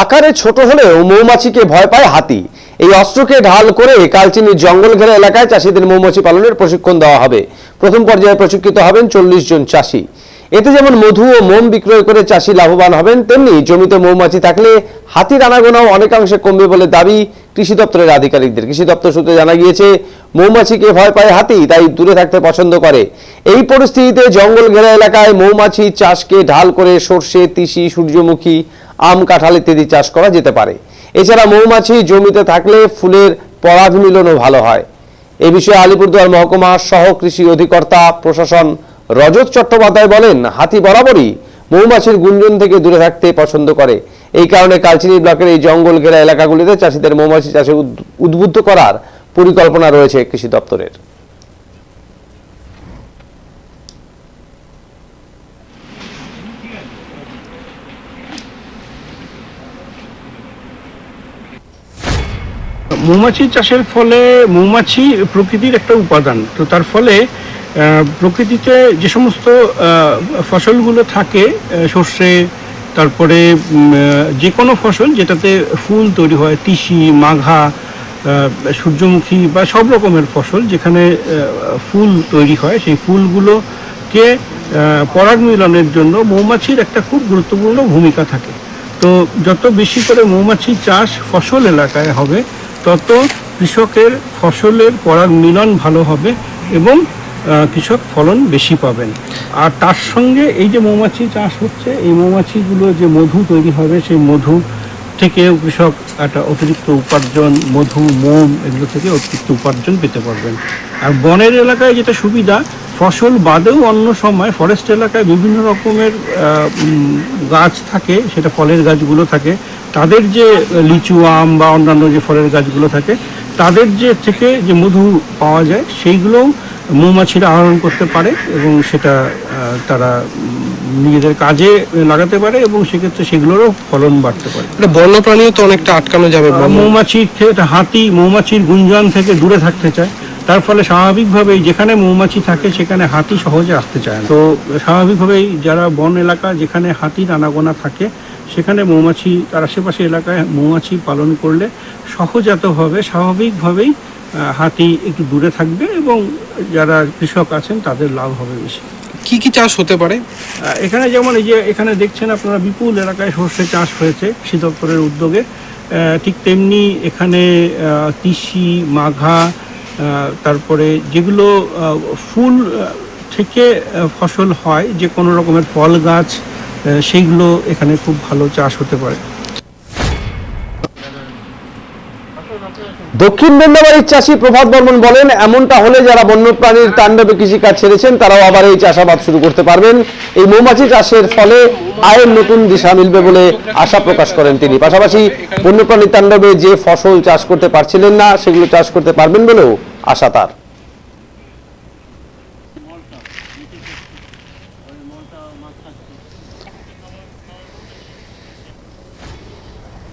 আকারে ছোট হলেও মৌমাছিকে ভয় পায় হাতি। এই অস্ত্রকে ঢাল করে কালচিনির জঙ্গল ঘেরা এলাকায় চাষিদের মৌমাছি পালনের প্রশিক্ষণ দেওয়া হবে। প্রথম পর্যায়ে প্রশিক্ষিত হবেন 40 জন চাষি। এতে যেমন মধু ও মোম বিক্রয় করে চাষি লাভবান হবেন, তেমনি জমিতে মৌমাছি থাকলে হাতির আনাগোনাও অনেকাংশে কমবে বলে দাবি কৃষি দপ্তরের আধিকারিকদের। কৃষি দপ্তর সূত্রে জানা গিয়েছে, মৌমাছিকে ভয় পায় হাতি, তাই দূরে থাকতে পছন্দ করে। এই পরিস্থিতিতে জঙ্গল ঘেরা এলাকায় মৌমাছি চাষকে ঢাল করে সর্ষে, তিসি, সূর্যমুখী, আম, কাঁঠাল ইত্যাদি চাষ করা যেতে পারে। এছাড়া মৌমাছি জমিতে থাকলে ফুলের পরাগ মিলনও ভালো হয়। এ বিষয়ে আলিপুরদুয়ার মহকুমা সহ কৃষি অধিকর্তা প্রশাসন রজত চট্টোপাধ্যায় বলেন, হাতি বরাবরই মৌমাছির গুঞ্জন থেকে দূরে থাকতে পছন্দ করে। এই কারণে কালচিনি ব্লকের এই জঙ্গল ঘেরা এলাকাগুলিতে চাষিদের মৌমাছি চাষে উদ্বুদ্ধ করার পরিকল্পনা রয়েছে কৃষি দপ্তরের। মৌমাছি চাষের ফলে মৌমাছি প্রকৃতির একটা উপাদান, তো তার ফলে প্রকৃতিতে যে সমস্ত ফসলগুলো থাকে, সর্ষে, তারপরে যে কোনো ফসল যেটাতে ফুল তৈরি হয়, তিসি, মাঘা, সূর্যমুখী বা সব রকমের ফসল যেখানে ফুল তৈরি হয়, সেই ফুলগুলোকে পরাগ মিলনের জন্য মৌমাছির একটা খুব গুরুত্বপূর্ণ ভূমিকা থাকে। তো যত বেশি করে মৌমাছি চাষ ফসল এলাকায় হবে, তত কৃষকের ফসলের পরাগ মিলন ভালো হবে এবং কৃষক ফলন বেশি পাবেন। আর তার সঙ্গে এই যে মৌমাছি চাষ হচ্ছে, এই মৌমাছিগুলো যে মধু তৈরি হবে, সেই মধু থেকেও কৃষক একটা অতিরিক্ত উপার্জন, মধু, মোম এগুলো থেকে অতিরিক্ত উপার্জন পেতে পারবেন। আর বনের এলাকায় যেটা সুবিধা, ফসল বাদেও অন্য সময় ফরেস্ট এলাকায় বিভিন্ন রকমের গাছ থাকে, সেটা ফলের গাছগুলো থাকে, তাদের যে লিচু, আম বা অন্যান্য যে ফলের গাছগুলো থাকে, তাদের যে থেকে যে মধু পাওয়া যায়, সেইগুলোও মৌমাছিরা আহরণ করতে পারে এবং সেটা তারা নিজেদের কাজে লাগাতে পারে এবং সেক্ষেত্রে সেগুলোরও ফলন বাড়তে পারে। বন্যপ্রাণীও তো অনেকটা আটকানো যাবে। মৌমাছির ক্ষেত্রে হাতি মৌমাছির গুঞ্জন থেকে দূরে থাকতে চায়, তার ফলে স্বাভাবিকভাবেই যেখানে মৌমাছি থাকে সেখানে হাতি সহজে আসতে চায় না। তো স্বাভাবিকভাবেই যারা বন এলাকা যেখানে হাতির আনাগোনা থাকে, সেখানে মৌমাছি, তার আশেপাশে এলাকায় মৌমাছি পালন করলে সহজাতভাবে স্বাভাবিকভাবেই হাতি একটু দূরে থাকবে এবং যারা কৃষক আছেন তাদের লাভ হবে বেশি। কি কি চাষ হতে পারে এখানে? যেমন এই যে এখানে দেখছেন আপনারা, বিপুল এলাকায় সর্ষে চাষ হয়েছে কৃষি দপ্তরের উদ্যোগে। ঠিক তেমনি এখানে তিসি, মাঘা, তারপরে যেগুলো ফুল থেকে ফসল হয়, যে কোনো রকমের ফল গাছ, সেইগুলো এখানে খুব ভালো চাষ হতে পারে। দক্ষিণ বেন্দাবাড়ির চাষী প্রভাত বর্মন বলেন, এমনটা হলে যারা বন্যপ্রাণীর তাণ্ডবে কৃষিকাজ ছেড়েছেন তারাও আবার এই চাষাবাদ শুরু করতে পারবেন। এই মৌমাছি চাষের ফলে আয়ের নতুন দিশা মিলবে বলে আশা প্রকাশ করেন তিনি। পাশাপাশি বন্যপ্রাণীর তাণ্ডবে যে ফসল চাষ করতে পারছিলেন না, সেগুলো চাষ করতে পারবেন বলেও আশা তার।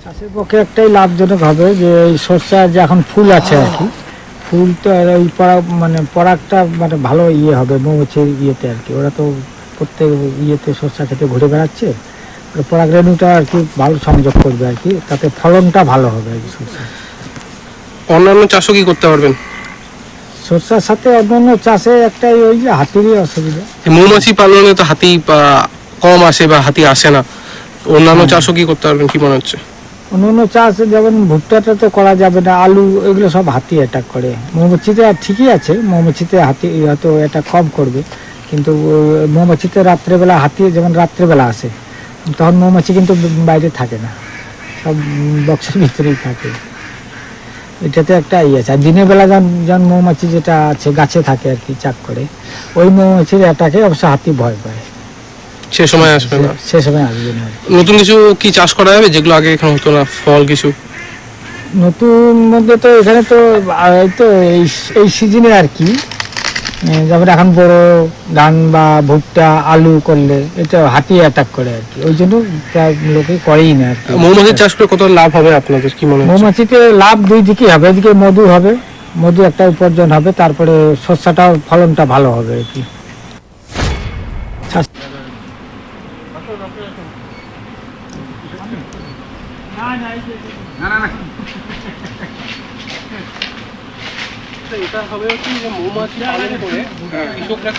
চাষের পক্ষে একটাই লাভজনক হবে যে এই সরষা যে এখন ফুল আছে আর কি, ফুল তো ওই পরাগটা ভালো হবে মৌমাছির ইয়েতে আর কি। ওরা তো প্রত্যেক ইয়েতে সরষা খেতে ঘুরে বেড়াচ্ছে, পরাগ রেণুটা আর কি ভালো সংযোগ করবে আর কি, তাতে ফলনটা ভালো হবে আর কি সরষা। অন্যান্য চাষও কি করতে পারবেন? সরষার সাথে অন্যান্য চাষে একটাই ওই যে হাতিরই অসুবিধা। মৌমাছি পালনে তো হাতি কম আসে বা হাতি আসে না, অন্যান্য চাষও কি করতে পারবেন কি মনে হচ্ছে? অন্যান্য চাষ যেমন ভুট্টাটা তো করা যাবে না, আলু, এগুলো সব হাতি অ্যাটাক করে। মৌমাছিতে ঠিকই আছে, মৌমাছিতে হাতি হয়তো এটা কম করবে, কিন্তু মৌমাছিতে রাত্রেবেলা, হাতি যেমন রাত্রেবেলা আসে, তখন মৌমাছি কিন্তু বাইরে থাকে না, সব বক্সের ভিতরেই থাকে। এটাতে একটা আছে। আর দিনের বেলা যেমন মৌমাছি যেটা আছে গাছে থাকে আর কি, চাক করে, ওই মৌমাছির অ্যাটাকে অবশ্য হাতি ভয় পায়, সে সময় আসবে না, সে সময় আসবে না। নতুন কিছু কি চাষ করা যাবে যেগুলো আগে এখানে হতো না, ফল কিছু নতুন মধ্যে তো এখানে তো এই তো এই সিজনে আর কি, যেমন এখন বড় ধান বা ভুট্টা, আলু করলে এটা হাতি অ্যাটাক করে আর কি, ওই জন্য প্রায় লোকে করেই না আর কি। মৌমাছি চাষ করে কত লাভ হবে আপনাদের কি মনে হয়? মৌমাছিতে লাভ দুই দিকেই হবে, এদিকে মধু হবে, মধু একটা উপার্জন হবে, তারপরে শস্যটাও ফলনটা ভালো হবে আর কি। এটা হবে হচ্ছে যে মৌমাছি পালন করে কৃষকরা